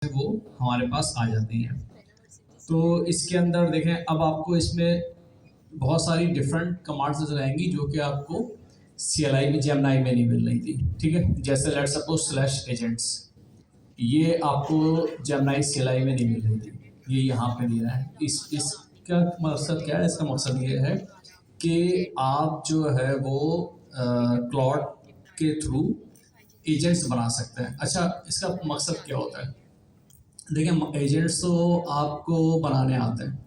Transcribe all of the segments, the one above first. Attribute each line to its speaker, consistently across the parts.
Speaker 1: वो हमारे पास आ जाती हैं। तो इसके अंदर देखें, अब आपको इसमें बहुत सारी डिफरेंट कमांड्स नजर आएंगी जो कि आपको CLI में, जेमिनी में नहीं मिल रही थी। ठीक है, जैसे लेट्स सपोज स्लैश एजेंट्स, ये आपको जेमिनी CLI में नहीं मिल रही थी, ये यहाँ पे दिया है। इसका मकसद क्या है? इसका मकसद ये है कि आप जो है वो क्लॉड के थ्रू एजेंट्स बना सकते हैं। अच्छा, इसका मकसद क्या होता है? देखिए, एजेंट्स तो आपको बनाने आते हैं,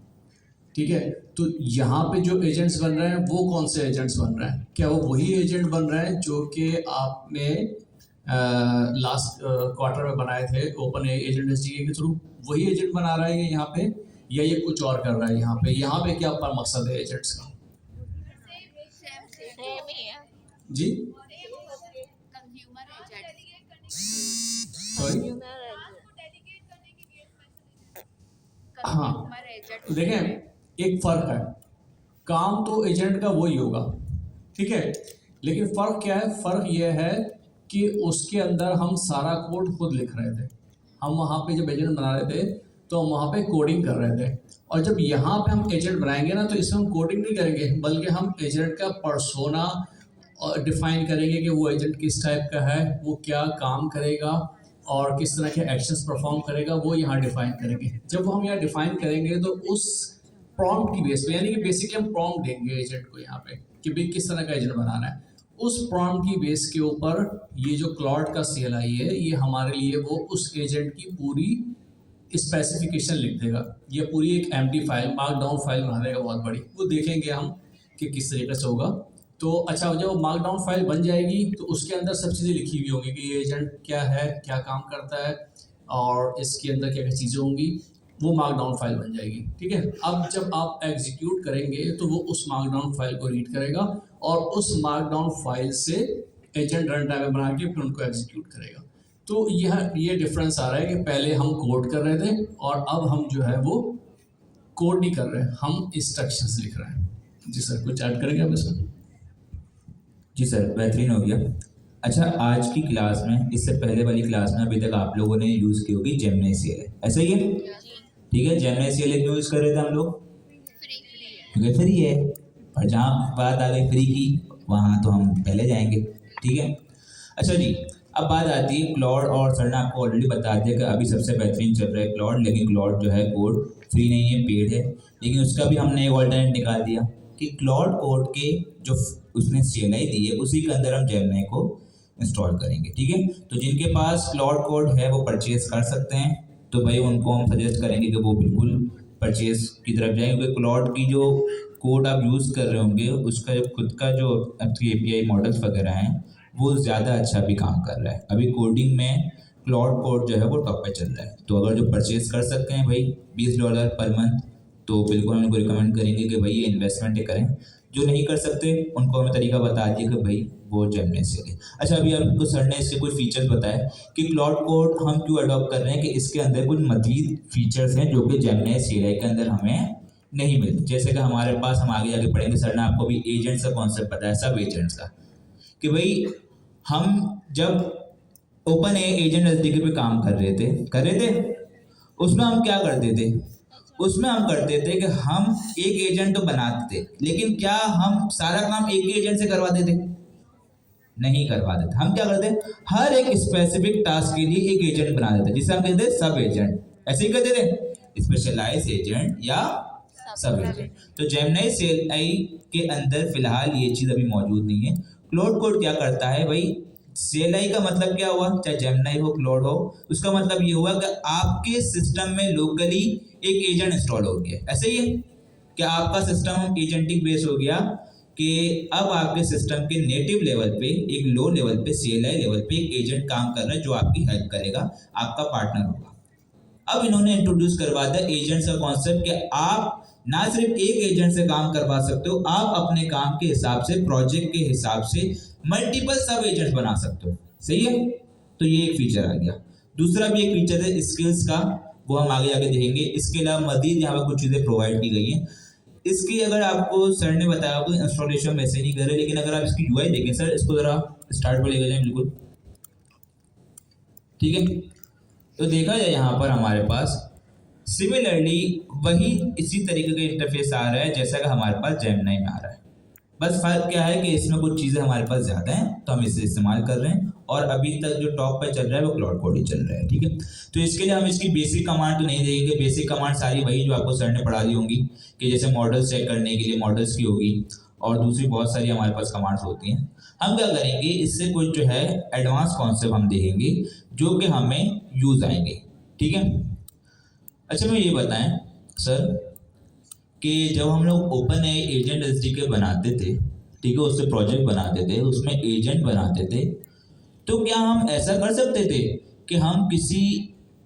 Speaker 1: ठीक है। तो यहाँ पे जो एजेंट्स बन रहे हैं वो कौन से एजेंट्स बन रहे हैं? क्या वो वही एजेंट बन रहे हैं जो कि आपने लास्ट क्वार्टर में बनाए थे ओपन एजेंट SDK के थ्रू? वही एजेंट बना रहा है ये यहाँ पे, या ये कुछ और कर रहा है यहाँ पे? यहाँ पे क्या पर मकसद है एजेंट्स का? जी सॉरी, हाँ, देखें एक फ़र्क है, काम तो एजेंट का वही होगा, ठीक है, लेकिन फ़र्क क्या है? फ़र्क यह है कि उसके अंदर हम सारा कोड खुद लिख रहे थे। हम वहाँ पे जब एजेंट बना रहे थे तो हम वहाँ पे कोडिंग कर रहे थे, और जब यहाँ पे हम एजेंट बनाएंगे ना, तो इसमें हम कोडिंग नहीं करेंगे, बल्कि हम एजेंट का पर्सोना डिफाइन करेंगे कि वो एजेंट किस टाइप का है, वो क्या काम करेगा और किस तरह के एक्शंस परफॉर्म करेगा, वो यहाँ डिफाइन करेंगे। जब हम यहाँ डिफाइन करेंगे तो उस प्रॉम्प्ट की बेस पे, यानी कि बेसिकली हम प्रॉम्प्ट देंगे एजेंट को यहाँ पे कि भाई किस तरह का एजेंट बनाना है, उस प्रॉम्प्ट की बेस के ऊपर ये जो क्लॉड का CLI है ये हमारे लिए वो उस एजेंट की पूरी स्पेसिफिकेशन लिख देगा। ये पूरी एक एम्प्टी फाइल, मार्कडाउन फाइल बना देगा बहुत बड़ी, वो देखेंगे हम कि किस तरीके से होगा। तो अच्छा, जब मार्कडाउन फाइल बन जाएगी तो उसके अंदर सब चीज़ें लिखी हुई होंगी कि ये एजेंट क्या है, क्या काम करता है, और इसके अंदर क्या क्या चीज़ें होंगी, वो मार्कडाउन फाइल बन जाएगी। ठीक है, अब जब आप एग्जीक्यूट करेंगे तो वो उस मार्कडाउन फाइल को रीड करेगा और उस मार्कडाउन फाइल से एजेंट रन टाइम में बना के फिर उनको एग्जीक्यूट करेगा। तो ये डिफरेंस आ रहा है कि पहले हम कोड कर रहे थे और अब हम जो है वो कोड नहीं कर रहे, हम इंस्ट्रक्शंस लिख रहे हैं। जी सर, कुछ ऐड करेंगे आप इसमें?
Speaker 2: जी सर, बेहतरीन हो गया। अच्छा, आज की क्लास में, इससे पहले वाली क्लास में अभी तक आप लोगों ने यूज़ की होगी जेमिनी CLI, ऐसा ही है? ठीक है, जेमिनी CLI क्यों यूज़ कर रहे थे हम लोग? क्योंकि फ्री है, और जहाँ बात आ गई फ्री की वहाँ तो हम पहले जाएंगे। ठीक है, अच्छा जी, अब बात आती है क्लॉड, और सर ने आपको ऑलरेडी बता दिया कि अभी सबसे बेहतरीन चल रहा है क्लॉड, लेकिन क्लॉड जो है कोड फ्री नहीं है, पेड है। लेकिन उसका भी हमने एक ऑल्टरनेट निकाल दिया कि क्लॉड कोड के जो उसने CLI दी है उसी के अंदर हम जेमिनी को इंस्टॉल करेंगे। ठीक है, तो जिनके पास क्लॉड कोड है वो परचेज कर सकते हैं, तो भाई उनको हम सजेस्ट करेंगे कि वो बिल्कुल परचेज की तरफ जाएं, क्योंकि क्लॉड की जो कोड आप यूज़ कर रहे होंगे उसका जो खुद का जो API मॉडल्स वगैरह हैं वो ज़्यादा अच्छा भी काम कर रहा है। अभी कोडिंग में क्लॉड कोड जो है वो टॉप पे चल रहा है, तो अगर जो परचेज कर सकते हैं भाई $20 पर मंथ, तो बिल्कुल हम उनको रिकमेंड करेंगे कि भाई ये इन्वेस्टमेंट ही करें। जो नहीं कर सकते उनको हमें तरीका बता दिया कि भाई वो जेमिनी से ले। अच्छा, अभी आपको सर ने इससे कुछ फीचर्स बताए कि क्लॉड कोड हम क्यों अडॉप्ट कर रहे हैं, कि इसके अंदर कुछ मजीद फीचर्स हैं जो कि जेमिनी CLI के अंदर हमें नहीं मिलते। जैसे कि हमारे पास, हम आगे आगे पढ़ेंगे, सर ने आपको भी एजेंट्स का कॉन्सेप्ट बताया, सब एजेंट्स का, कि भाई हम जब ओपन एजेंट SDK पे काम कर रहे थे, उसमें हम क्या करते थे? उसमें हम करते थे कि हम एक एजेंट तो बनाते थे, लेकिन क्या हम सारा काम एक ही एजेंट से करवाते थे? नहीं करवाते थे। हम क्या करते? हर एक स्पेसिफिक टास्क के लिए एक एजेंट बना देते, जिसे हम कहते हैं सब एजेंट। ऐसे ही कहते थे, स्पेशलाइज एजेंट या सब एजेंट। तो जेमिनी CLI के अंदर फिलहाल ये चीज अभी मौजूद नहीं है। क्लॉड कोड क्या करता है भाई? CLI का मतलब क्या हुआ? चाहे जेमिनी हो, क्लॉड हो, उसका मतलब ये हुआ कि आपके सिस्टम में लोकली एक एजेंट इंस्टॉल हो गया। ऐसे ही है कि आपका सिस्टम एजेंटिक बेस हो गया, कि अब आपके सिस्टम के नेटिव लेवल पे, एक लो लेवल पे, CLI लेवल पे एक एजेंट काम कर रहा है जो आपकी हेल्प करेगा, आपका पार्टनर होगा। अब इन्होंने इंट्रोड्यूस करवा दिया एजेंट्स का कॉन्सेप्ट, कि आप ना सिर्फ एक एजेंट से काम करवा सकते हो, आप अपने काम के हिसाब से, प्रोजेक्ट के हिसाब से मल्टीपल सब एजेंट्स बना सकते हो। सही है, तो ये एक फीचर आ गया। दूसरा भी एक फीचर है स्किल्स का, वो हम आगे आगे देखेंगे। इसके अलावा मजीद यहाँ पर कुछ चीज़ें प्रोवाइड की गई हैं। इसकी अगर आपको सर ने बताया होगा इंस्टॉलेशन वैसे नहीं करे, लेकिन अगर आप इसकी UI देखें, सर इसको ज़रा स्टार्ट पर लेकर जाएं, बिल्कुल ठीक है। तो देखा जाए यहाँ पर हमारे पास सिमिलरली वही इसी तरीके का इंटरफेस आ रहा है जैसा कि हमारे पास जेमिनी में आ रहा है। बस फर्क क्या है कि इसमें कुछ चीज़ें हमारे पास ज़्यादा हैं तो हम इसे इस्तेमाल कर रहे हैं, और अभी तक जो टॉप पे चल रहा है वो क्लाउड कोडिंग चल रहा है। ठीक है, तो इसके लिए हम इसकी बेसिक कमांड तो नहीं देंगे। बेसिक कमांड सारी वही जो आपको सर ने पढ़ा दी होंगी, कि जैसे मॉडल्स चेक करने के लिए मॉडल्स की होगी, और दूसरी बहुत सारी हमारे पास कमांड्स होती हैं। हम क्या करेंगे, इससे कुछ जो है एडवांस कॉन्सेप्ट हम देखेंगे जो कि हमें यूज आएंगे। ठीक है, अच्छा मैं ये बताएं सर कि जब हम लोग ओपन ए एजेंट एसडीके बनाते थे, ठीक है, उससे प्रोजेक्ट बनाते थे, उसमें एजेंट बनाते थे, तो क्या हम ऐसा कर सकते थे कि हम किसी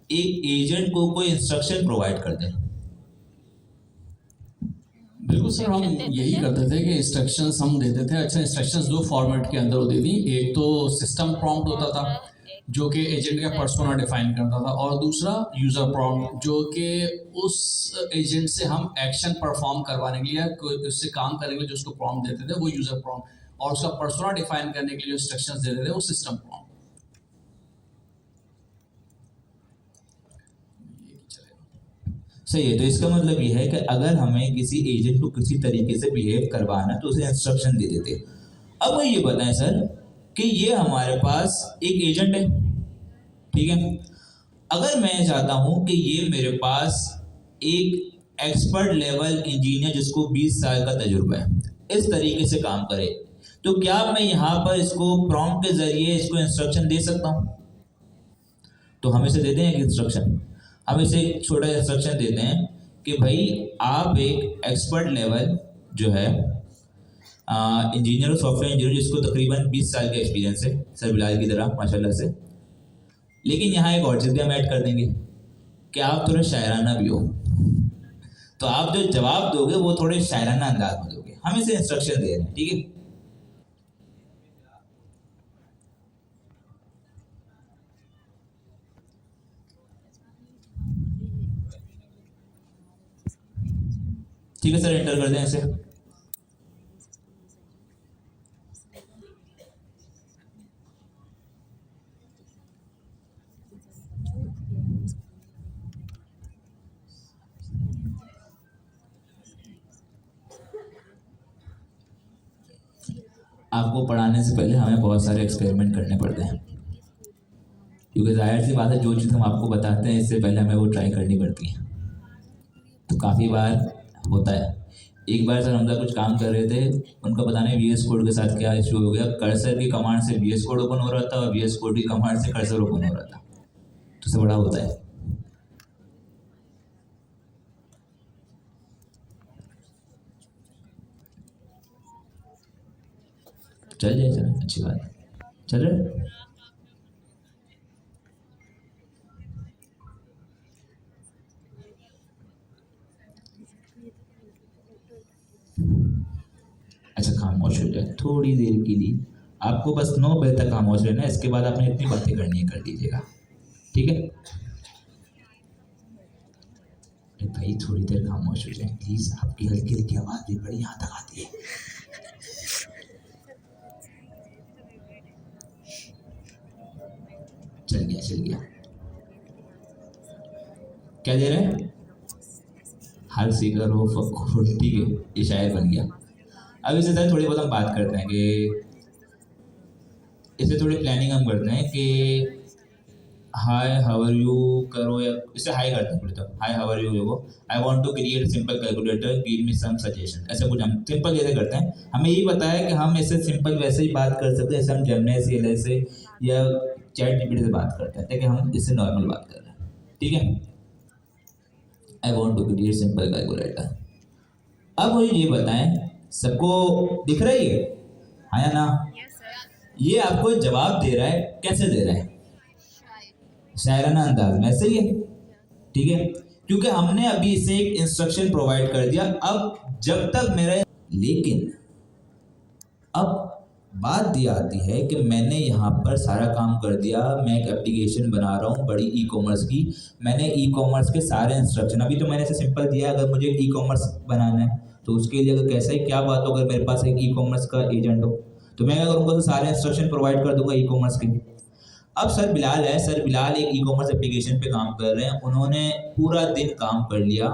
Speaker 2: एक एजेंट को कोई इंस्ट्रक्शन प्रोवाइड कर दें?
Speaker 1: बिल्कुल सर, हम यही करते थे कि इंस्ट्रक्शंस हम देते थे। अच्छा, इंस्ट्रक्शंस दो फॉर्मेट के अंदर होती थी। एक तो सिस्टम प्रॉम्प्ट होता था जो कि एजेंट का पर्सोना डिफाइन करता था, और दूसरा यूज़र प्रॉम्प्ट जो कि उस एजेंट से हम एक्शन परफॉर्म करवाने के लिए, उससे काम करने के लिए जो उसको प्रॉम्प्ट देते थे वो यूज़र प्रॉम्प्ट, और उसका पर्सोना डिफाइन करने के लिए जो इंस्ट्रक्शंस देते थे वो सिस्टम प्रॉम्प्ट।
Speaker 2: सही है, तो इसका मतलब ये है कि अगर हमें किसी एजेंट को किसी तरीके से बिहेव करवाना है तो उसे इंस्ट्रक्शन दे देते। अब वो ये बताएं सर कि ये हमारे पास एक एजेंट है, ठीक है, अगर मैं चाहता हूं कि ये मेरे पास एक एक्सपर्ट लेवल इंजीनियर जिसको 20 साल का तजुर्बा है इस तरीके से काम करे, तो क्या मैं यहाँ पर इसको प्रॉम्प्ट के जरिए इसको इंस्ट्रक्शन दे सकता हूँ? तो हम इसे देते हैं एक इंस्ट्रक्शन, हम इसे एक छोटा इंस्ट्रक्शन देते हैं कि भाई आप एक एक्सपर्ट लेवल जो है इंजीनियर, सॉफ्टवेयर इंजीनियर जिसको तकरीबन 20 साल का एक्सपीरियंस है, सर बिलाल की तरह माशाल्लाह से, लेकिन यहाँ एक और चीज़ भी हम ऐड कर देंगे कि आप थोड़े शायराना भी हो, तो आप जो जवाब दोगे वो थोड़े शायराना अंदाज में दोगे। हम इसे इंस्ट्रक्शन दे रहे हैं, ठीक है। ठीक है सर, एंटर कर दें इसे। आपको पढ़ाने से पहले हमें बहुत सारे एक्सपेरिमेंट करने पड़ते हैं, क्योंकि जाहिर सी बात है जो चीज़ हम आपको बताते हैं इससे पहले हमें वो ट्राई करनी पड़ती है। तो काफ़ी बार होता है। एक बार सर हम लोग कुछ काम कर रहे थे, उनका पता नहीं VS कोड के साथ क्या इशू हो गया, कर्सर की कमांड से VS कोड ओपन हो रहा था और VS कोड की कमांड से कर्सर ओपन हो रहा था। तो इससे बड़ा होता है। चल जाए सर, अच्छी बात है, चल रहे। अच्छा खामोश हो जाए थोड़ी देर के लिए, आपको बस 9 बजे तक खामोश रहना है, इसके बाद आपने इतनी बातें करनी है कर लीजिएगा, ठीक है। भाई थोड़ी देर खामोश हो जाए प्लीज, आपकी हल्की हल्की आवाज भी बड़ी यहाँ तक आती है। चल गया क्या दे रहे हैं, हर सीकर हो फखुर, ठीक है, ये शायर बन गया। अब इसे थोड़ी बहुत हम बात करते हैं कि इसे थोड़ी प्लानिंग हम करते हैं कि हाय हाउ आर यू करो, या इसे हाय करते हैं, तो हाय हाउ आर यू देखो, I want to create simple calculator, give me some suggestion, ऐसा कुछ हम सिंपल जैसे करते हैं। हमें यही पता है कि हम इससे सिंपल वैसे ही बात कर सकते हैं जैसे हम जेमिनी CLI से या चैट GPT से बात करते हैं, ताकि हम इससे नॉर्मल बात कर रहे हैं, ठीक है। I want to create simple calculator. अब मुझे ये बताएं, सबको दिख रहा है ये, हाँ या ना? ये आपको जवाब दे रहा है, कैसे दे रहा है? शायराना अंदाज में, ऐसे ही है, ठीक है, क्योंकि हमने अभी इसे एक इंस्ट्रक्शन प्रोवाइड कर दिया। अब जब तक मेरा, लेकिन अब बात ये आती है कि मैंने यहाँ पर सारा काम कर दिया, मैं एक एप्लीकेशन बना रहा हूँ बड़ी ई-कॉमर्स की, मैंने ई-कॉमर्स के सारे इंस्ट्रक्शन, अभी तो मैंने इसे सिंपल दिया, अगर मुझे ई-कॉमर्स बनाना है तो उसके लिए अगर कैसा है क्या बात हो, अगर मेरे पास एक ई-कॉमर्स का एजेंट हो तो मैं क्या करूँगा, तो सारे इंस्ट्रक्शन प्रोवाइड कर दूंगा ई-कॉमर्स के। अब सर बिलाल है, सर बिलाल एक ई कॉमर्स एप्लीकेशन पे काम कर रहे हैं, उन्होंने पूरा दिन काम कर लिया,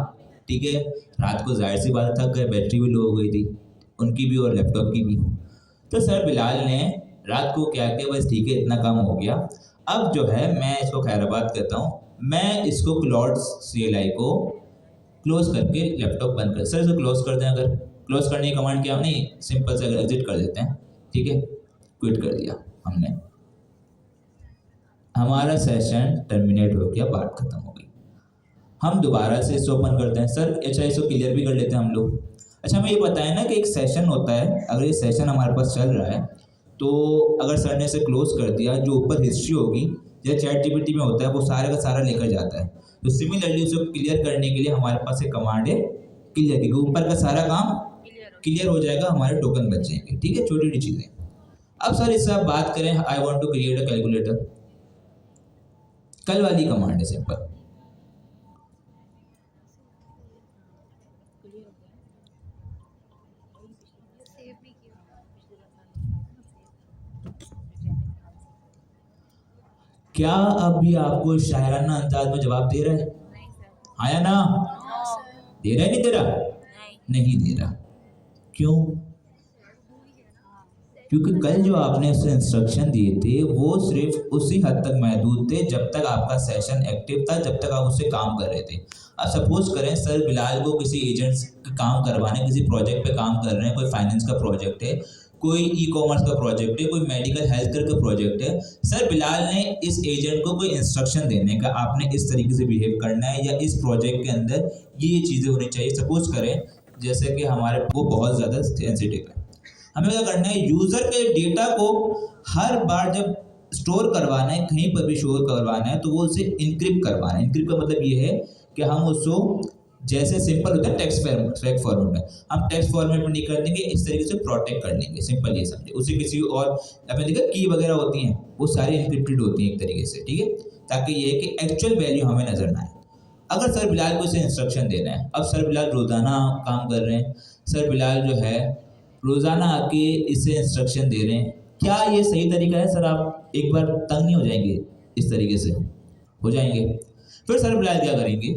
Speaker 2: ठीक है, रात को जाहिर सी बात थक गए, बैटरी भी लो हो गई थी उनकी भी और लैपटॉप की भी। तो सर बिलाल ने रात को क्या किया, बस ठीक है इतना काम हो गया, अब जो है मैं इसको खैराबाद करता हूँ, मैं इसको क्लॉड CLI को क्लोज करके लैपटॉप बंद कर, सर इसको क्लोज कर दें, अगर क्लोज करने की कमांड क्या, नहीं सिंपल से अगर एग्जिट कर देते हैं, ठीक है, क्विट कर दिया हमने, हमारा सेशन टर्मिनेट हो गया, बात खत्म हो गई। हम दोबारा से इसको ओपन करते हैं, सर अच्छा इसको क्लियर भी कर लेते हैं हम लोग। अच्छा हमें ये पता है ना कि एक सेशन होता है, अगर ये सेशन हमारे पास चल रहा है तो अगर सर ने इसे क्लोज कर दिया, जो ऊपर हिस्ट्री होगी जैसे ChatGPT में होता है वो सारे का सारा लेकर जाता है, तो सिमिलरली उसको क्लियर करने के लिए हमारे पास एक कमांड है क्लियर, क्योंकि ऊपर का सारा काम क्लियर हो जाएगा, हमारे टोकन बच जाएंगे, ठीक है, छोटी छोटी चीज़ें। अब सर इससे आप बात करें, I want to create a calculator, कल वाली कमांड है सिंपल, क्या अभी आपको शायराना अंदाज में जवाब दे रहा है? हाँ या ना? दे रहा है, नहीं दे रहा? नहीं दे रहा। क्यों? क्योंकि कल जो आपने उसे इंस्ट्रक्शन दिए थे वो सिर्फ उसी हद तक महदूद थे जब तक आपका सेशन एक्टिव था, जब तक आप उससे काम कर रहे थे। अब सपोज करें सर बिलाल को किसी एजेंट्स का काम करवाने, किसी प्रोजेक्ट पे काम कर रहे हैं, कोई फाइनेंस का प्रोजेक्ट है, कोई ई कॉमर्स का प्रोजेक्ट है, कोई मेडिकल हेल्थ केयर का प्रोजेक्ट है, सर बिलाल ने इस एजेंट को कोई इंस्ट्रक्शन देने का, आपने इस तरीके से बिहेव करना है या इस प्रोजेक्ट के अंदर ये चीज़ें होनी चाहिए। सपोज करें जैसे कि हमारे वो बहुत ज़्यादा सेंसिटिव है, हमें क्या करना है, यूज़र के डेटा को हर बार जब स्टोर करवाना है, कहीं पर भी स्टोर करवाना है, तो वो उसे इनक्रिप्ट करवाना है। इनक्रिप्ट का मतलब ये है कि हम उसको जैसे सिंपल होता है टेक्स्ट फॉर्मेट में, हम टेक्स्ट फॉर्मेट में नहीं कर देंगे, इस तरीके से प्रोटेक्ट कर लेंगे, सिंपल ये समझे। उसे किसी और आपने देखा की वगैरह होती हैं वो सारी इनक्रिप्टेड होती हैं एक तरीके से, ठीक है, ताकि ये है कि एक्चुअल वैल्यू हमें नजर ना आए। अगर सर बिलाल को इसे इंस्ट्रक्शन देना है, अब सर बिलाल रोज़ाना काम कर रहे हैं, सर बिलाल जो है रोज़ाना आके इसे इंस्ट्रक्शन दे रहे हैं, क्या ये सही तरीका है? सर आप एक बार तंग नहीं हो जाएंगे? इस तरीके से हो जाएंगे। फिर सर बिलाल क्या करेंगे,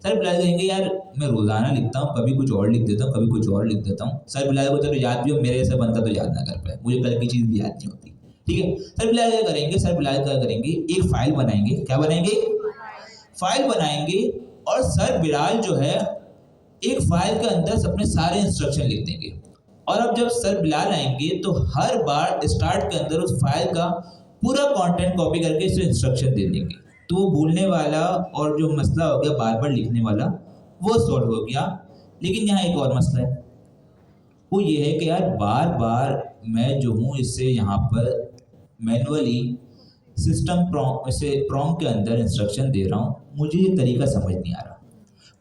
Speaker 2: सर बिलाल कहेंगे यार मैं रोज़ाना लिखता हूँ, कभी कुछ और लिख देता हूँ, कभी कुछ और लिख देता हूँ। सर बिलाल को तो याद भी हो, मेरे जैसा बनता तो याद ना कर पाए, मुझे कल की चीज़ भी याद नहीं होती, ठीक है। सर बिलाल क्या करेंगे, सर बिलाल क्या करेंगे, एक फाइल बनाएंगे, क्या बनाएंगे, फाइल बनाएंगे, और सर बिलाल जो है एक फाइल के अंदर अपने सारे इंस्ट्रक्शन लिख देंगे। और अब जब सर बिलाल आएंगे तो हर बार स्टार्ट के अंदर उस फाइल का पूरा कंटेंट कॉपी करके इसे इंस्ट्रक्शन दे देंगे, तो वो भूलने वाला और जो मसला हो गया बार बार लिखने वाला वो सॉल्व हो गया। लेकिन यहाँ एक और मसला है, वो ये है कि यार बार बार मैं जो हूँ इससे यहाँ पर मैनुअली सिस्टम प्रॉम्प्ट के अंदर इंस्ट्रक्शन दे रहा हूँ, मुझे ये तरीका समझ नहीं आ रहा।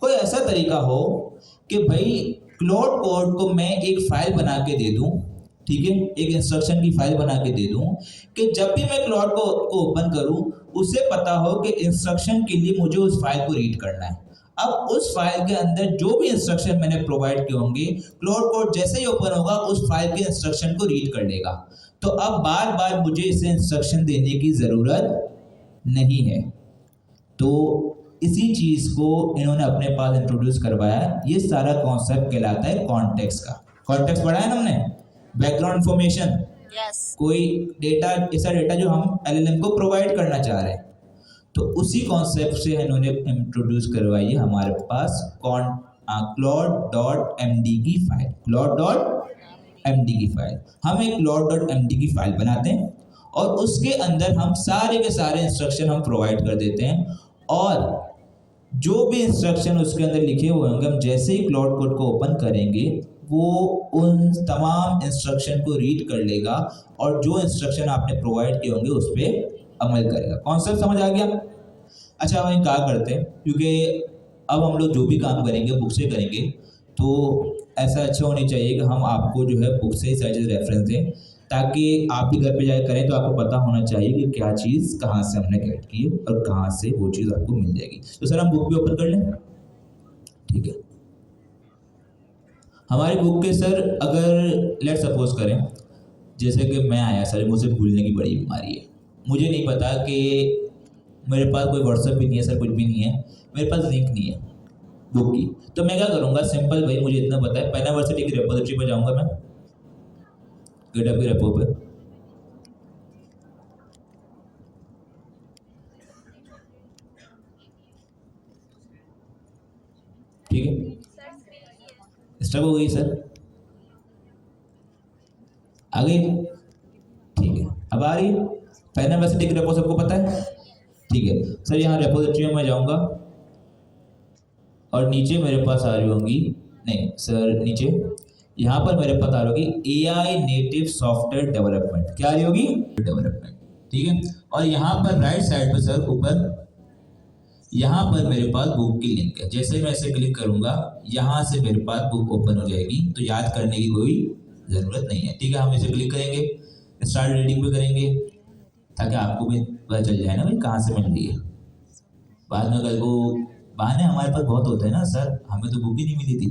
Speaker 2: कोई ऐसा तरीका हो कि भाई क्लाउड कोड को मैं एक फाइल बना के दे दूं, ठीक है, एक इंस्ट्रक्शन की फाइल बना के दे दूं कि जब भी मैं क्लाउड को ओपन करूं उसे पता हो कि इंस्ट्रक्शन के लिए मुझे उस फाइल को रीड करना है। अब उस फाइल के अंदर जो भी इंस्ट्रक्शन मैंने प्रोवाइड किए होंगे, क्लाउड कोड जैसे ही ओपन होगा उस फाइल के इंस्ट्रक्शन को रीड कर लेगा। तो अब बार बार मुझे इसे इंस्ट्रक्शन देने की ज़रूरत नहीं है। तो इसी चीज़ को इन्होंने अपने पास इंट्रोड्यूस करवाया है। ये सारा कॉन्सेप्ट कहलाता है कॉन्टेक्स्ट का। कॉन्टेक्स्ट पढ़ा है ना हमने, बैकग्राउंड इंफॉर्मेशन, कोई डेटा, ऐसा डेटा जो हम LLM को प्रोवाइड करना चाह रहे हैं, तो उसी कॉन्सेप्ट से इन्होंने इंट्रोड्यूस करवाई है हमारे पास claude.md की फाइल। claude.md की फाइल, हम एक claude.md की फाइल बनाते हैं और उसके अंदर हम सारे के सारे इंस्ट्रक्शन हम प्रोवाइड कर देते हैं, और जो भी इंस्ट्रक्शन उसके अंदर लिखे हुए होंगे हम जैसे ही क्लाउड कोड को ओपन करेंगे वो उन तमाम इंस्ट्रक्शन को रीड कर लेगा और जो इंस्ट्रक्शन आपने प्रोवाइड किए होंगे उस पर अमल करेगा। कॉन्सेप्ट समझ आ गया? अच्छा हम क्या करते हैं, क्योंकि अब हम लोग जो भी काम करेंगे बुक से करेंगे, तो ऐसा अच्छा होनी चाहिए कि हम आपको जो है बुक से ही सारी चीज़ रेफरेंस दें, ताकि आप भी घर पे जाकर करें तो आपको पता होना चाहिए कि क्या चीज़ कहाँ से हमने गेट की है और कहाँ से वो चीज़ आपको मिल जाएगी। तो सर हम बुक भी ओपन कर लें, ठीक है। हमारी बुक के सर अगर लेट सपोज करें जैसे कि मैं आया, सर मुझे भूलने की बड़ी बीमारी है, मुझे नहीं पता कि मेरे पास कोई व्हाट्सएप भी नहीं है सर, कुछ भी नहीं है, मेरे पास लिंक नहीं है बुक की, तो मैं क्या करूँगा, सिंपल भाई मुझे इतना पता है, पेन यूनिवर्सिटी की रेपोजिटरी पर जाऊँगा मैं, गिटहब की रेपो पे, ठीक है, स्टक हो गई सर, आ गई, ठीक है, अब आ रही है पेन यूनिवर्सिटी की रेपो, सबको पता है, ठीक है सर। यहाँ रेपोजिटरी में मैं जाऊँगा और नीचे मेरे पास आ रही होंगी, नहीं सर नीचे यहाँ पर मेरे पास आ रही होगी AI नेटिव सॉफ्टवेयर डेवलपमेंट, क्या आ रही होगी, डेवलपमेंट, ठीक है। और यहाँ पर राइट साइड पर सर ऊपर यहाँ पर मेरे पास बुक की लिंक है, जैसे मैं इसे क्लिक करूँगा यहाँ से मेरे पास बुक ओपन हो जाएगी, तो याद करने की कोई ज़रूरत नहीं है, ठीक है। हम इसे क्लिक करेंगे, स्टार्ट रीडिंग पे करेंगे, ताकि आपको भी पता चल जाए ना भाई कहाँ से मिल रही है। बाद में कल को बहाने हमारे पास बहुत होते हैं ना सर, हमें तो बुक ही नहीं मिली थी,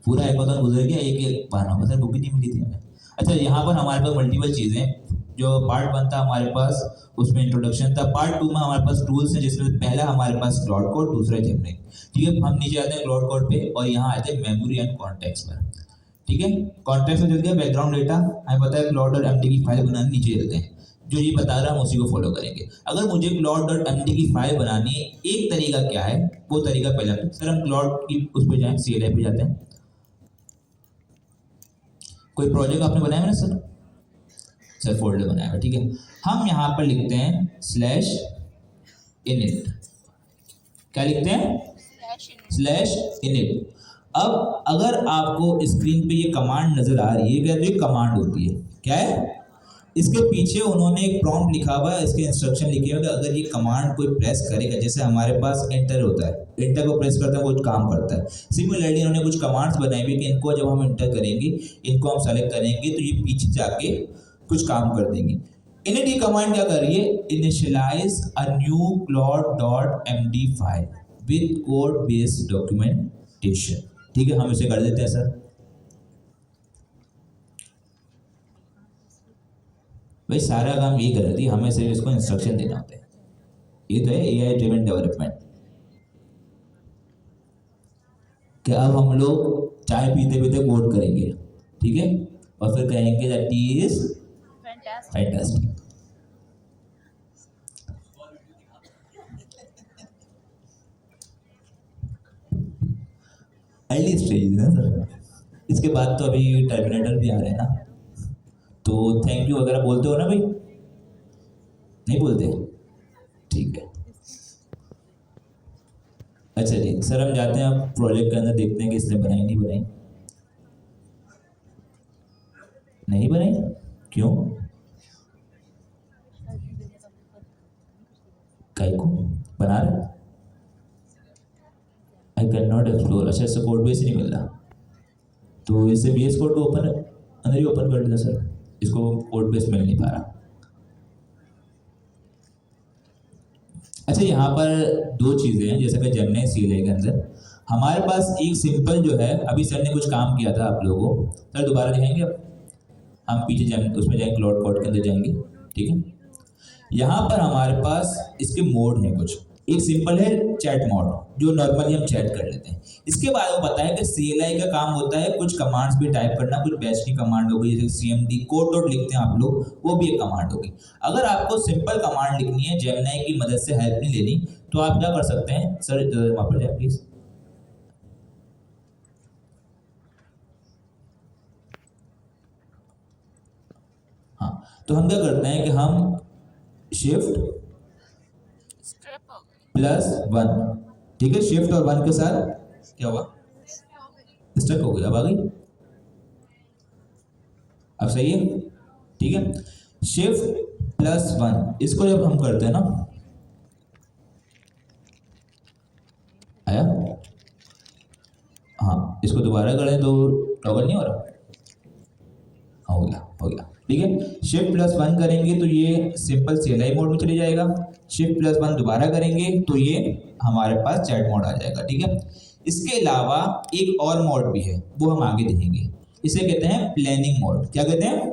Speaker 2: पूरा हैकाथॉन गुजर गया, एक बहाना होगा सर बुक ही नहीं मिली थी हमें। अच्छा यहाँ पर हमारे पास मल्टीपल चीज़ें, जो पार्ट 1 था हमारे पास उसमें इंट्रोडक्शन था, पार्ट 2 में हमारे पास टूल्स हैं, जिसमें पहला हमारे पास क्लाउड कोड, दूसरा जेमिनी, ठीक है। हम नीचे आते हैं क्लाउड कोड पे और यहाँ आते हैं मेमोरी एंड कॉन्टेक्स्ट पर, ठीक है। कॉन्टेक्स्ट में चल गया बैकग्राउंड डेटा, हमें पता है क्लाउड.md की फाइल बनाने, नीचे चलते हैं, जो ये बता रहा है हम उसी को फॉलो करेंगे। अगर मुझे क्लाउड.md की फाइल बनानी है, एक तरीका क्या है, वो तरीका पहले सर हम क्लाउड की उस पर जाएं, CLI पे जाते हैं, कोई प्रोजेक्ट आपने बनाया है ना सर फोल्डर बनाया है, ठीक है। हम यहाँ पर लिखते हैं /init, क्या लिखते हैं, /init। अब अगर आपको स्क्रीन पे ये कमांड नजर आ रही है, क्या तो ये कमांड होती है, क्या है, इसके पीछे उन्होंने एक प्रॉम्प्ट लिखा हुआ है, इसके इंस्ट्रक्शन लिखे हुए हैं, अगर ये कमांड कोई प्रेस करेगा, जैसे हमारे पास एंटर होता है, एंटर को प्रेस करता है वो काम करता है, सिमिलरली इन्होंने कुछ कमांड्स बनाई हुई कि इनको जब हम एंटर करेंगे, इनको हम सेलेक्ट करेंगे तो ये पीछे जाके कुछ काम कर देंगे। इनिट की कमांड क्या कर रही है, initialise a new Claude file with code based documentation, ठीक है। हम इसे कर देते हैं सर, भाई सारा काम ये कर रही थी, हमें सिर्फ इसको इंस्ट्रक्शन देना होता है, ये तो है AI ड्रिवन डेवलपमेंट। क्या अब हम लोग चाय पीते पीते कोड करेंगे, ठीक है, और फिर कहेंगे that is fantastic. Early stage है सर, इसके बाद तो अभी टर्मिनेटर भी आ रहे हैं ना, तो थैंक यू वगैरह बोलते हो ना भाई, नहीं बोलते, ठीक है। अच्छा जी सर, हम जाते हैं अब प्रोजेक्ट के अंदर, देखते हैं कि इसने बनाई नहीं बनाई, नहीं बनाई, क्यों, काहे को बना रहे, आई कैन नॉट एक्सप्लोर, अच्छा इससे कोड बेस नहीं मिल रहा, तो इससे VS कोड को ओपन अंदर ही ओपन कर देना सर, इसको कोड बेस मिल नहीं पा रहा। अच्छा यहाँ पर दो चीज़ें हैं, जैसे कि जेमिनी CLI के अंदर हमारे पास एक सिंपल जो है, अभी सर ने कुछ काम किया था आप लोगों को, सर दोबारा दिखाएंगे, अब हम पीछे जाएंगे, उसमें जाएंगे, क्लाउड कोड के अंदर जाएंगे, ठीक है। यहाँ पर हमारे पास इसके मोड हैं कुछ, एक सिंपल है चैट मोड, जो नॉर्मली हम चैट कर लेते हैं। इसके बाद वो पता है कि CLI का काम होता है कुछ कमांड्स भी टाइप करना, कुछ बैच की कमांड होगी, जैसे CMD कोड डॉट लिखते हैं आप लोग, वो भी एक कमांड होगी। अगर आपको सिंपल कमांड लिखनी है, जेमिनी की मदद से हेल्प नहीं लेनी, तो आप क्या कर सकते हैं सर, वहाँ पर जाए प्लीज, हाँ, तो हम क्या करते हैं कि हम Shift +1, ठीक है, Shift और 1 के साथ क्या हुआ, स्टक हो गई, अब आ गई, अब सही है, ठीक है। Shift +1 इसको जब हम करते हैं ना, आया, हाँ, इसको दोबारा करें तो टॉगल नहीं हो रहा, हो गया, ठीक है। Shift +1 करेंगे तो ये सिंपल CLI मोड में चले जाएगा, Shift +1 दोबारा करेंगे तो ये हमारे पास चैट मोड आ जाएगा, ठीक है। इसके अलावा एक और मोड भी है, वो हम आगे देखेंगे, इसे कहते हैं प्लानिंग मोड, क्या कहते हैं,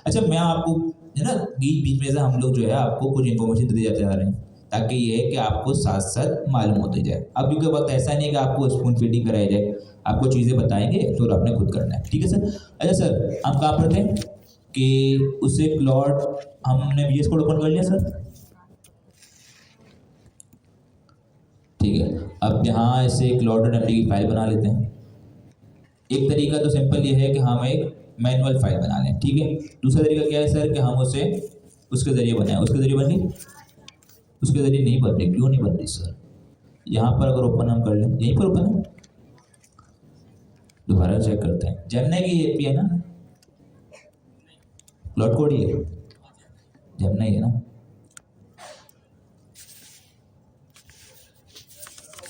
Speaker 2: अच्छा मैं आपको है ना, बीच बीच में से हम लोग जो है आपको कुछ इन्फॉर्मेशन देते जाते जा रहे हैं, ताकि ये है कि आपको साथ साथ मालूम होते जाए। अब क्योंकि वक्त ऐसा नहीं है कि आपको स्पून फीडिंग कराई जाए, आपको चीज़ें बताएंगे तो आपने खुद करना है। ठीक है सर। अच्छा सर, हम कहाँ पर थे कि उससे क्लॉड हमने VS कोड ओपन कर लिया सर। ठीक है, अब यहाँ से क्लॉड.md की फाइल बना लेते हैं। एक तरीका तो सिंपल ये है कि हम एक मैनुअल फाइल बना लें। ठीक है, दूसरा तरीका क्या है सर कि हम उसे उसके ज़रिए बनाएं। उसके ज़रिए बन गई, उसके ज़रिए नहीं बन रही, क्यों नहीं बन रही सर? यहाँ पर अगर ओपन हम कर लें, यहीं पर ओपन है, दोबारा चेक करते हैं। जेमिनी की एपी है ना, क्लाउड कोड ही है, जेमिनी है ना।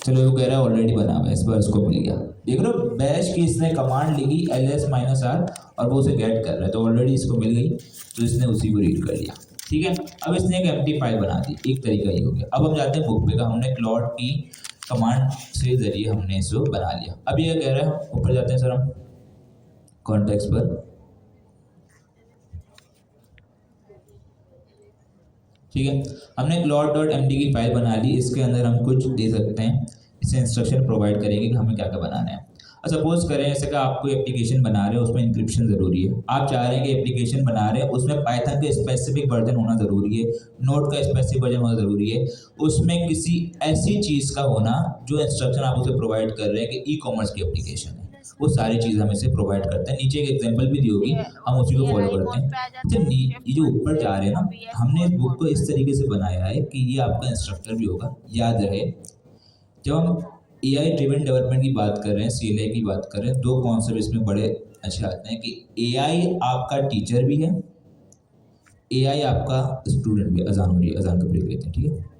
Speaker 2: चलो वो कह रहा है ऑलरेडी बना हुआ है, इस बार उसको मिल गया। देख रहे हो, बैश की इसने कमांड लिखी ls-r और वो उसे गेट कर रहा है, तो ऑलरेडी इसको मिल गई, तो इसने उसी को रीड कर लिया। ठीक है, अब इसने एक एम्प्टी फाइल बना दी, एक तरीका ये हो गया। अब हम जाते हैं बुक पे का, हमने क्लॉड की कमांड से जरिए हमने इसको बना लिया। अब ये कह रहा है, ऊपर जाते हैं सर हम कॉन्टेक्स्ट पर। ठीक है, हमने क्लॉड.md की फाइल बना ली, इसके अंदर हम कुछ दे सकते हैं, इसे इंस्ट्रक्शन प्रोवाइड करेंगे कि हमें क्या क्या बनाना है। और सपोज करें ऐसे का आपको एप्लीकेशन बना रहे हो, उसमें इंक्रिप्शन ज़रूरी है। आप चाह रहे हैं कि एप्लीकेशन बना रहे हैं उसमें पाइथन का स्पेसिफिक वर्जन होना ज़रूरी है, नोड का स्पेसिफिक वर्जन होना ज़रूरी है, उसमें किसी ऐसी चीज़ का होना जो इंस्ट्रक्शन आप उसे प्रोवाइड कर रहे हैं कि ई-कॉमर्स की एप्लीकेशन है, वो सारी चीज़ हम इसे प्रोवाइड करते हैं। नीचे एक एग्जांपल भी दी होगी, हम उसी को फॉलो करते हैं। अच्छा, ये जो ऊपर जा रहे हैं ना, हमने इस बुक को इस तरीके से बनाया है कि ये आपका इंस्ट्रक्टर भी होगा। याद रहे, जब हम AI ड्रिवन डेवलपमेंट की बात कर रहे हैं, CLI की बात कर रहे हैं, दो कॉन्सेप्ट इसमें बड़े अच्छे आते हैं कि AI आपका टीचर भी है, AI आपका स्टूडेंट भी है। अजान हो रही है, अजान का ब्रेक लेते हैं। ठीक है।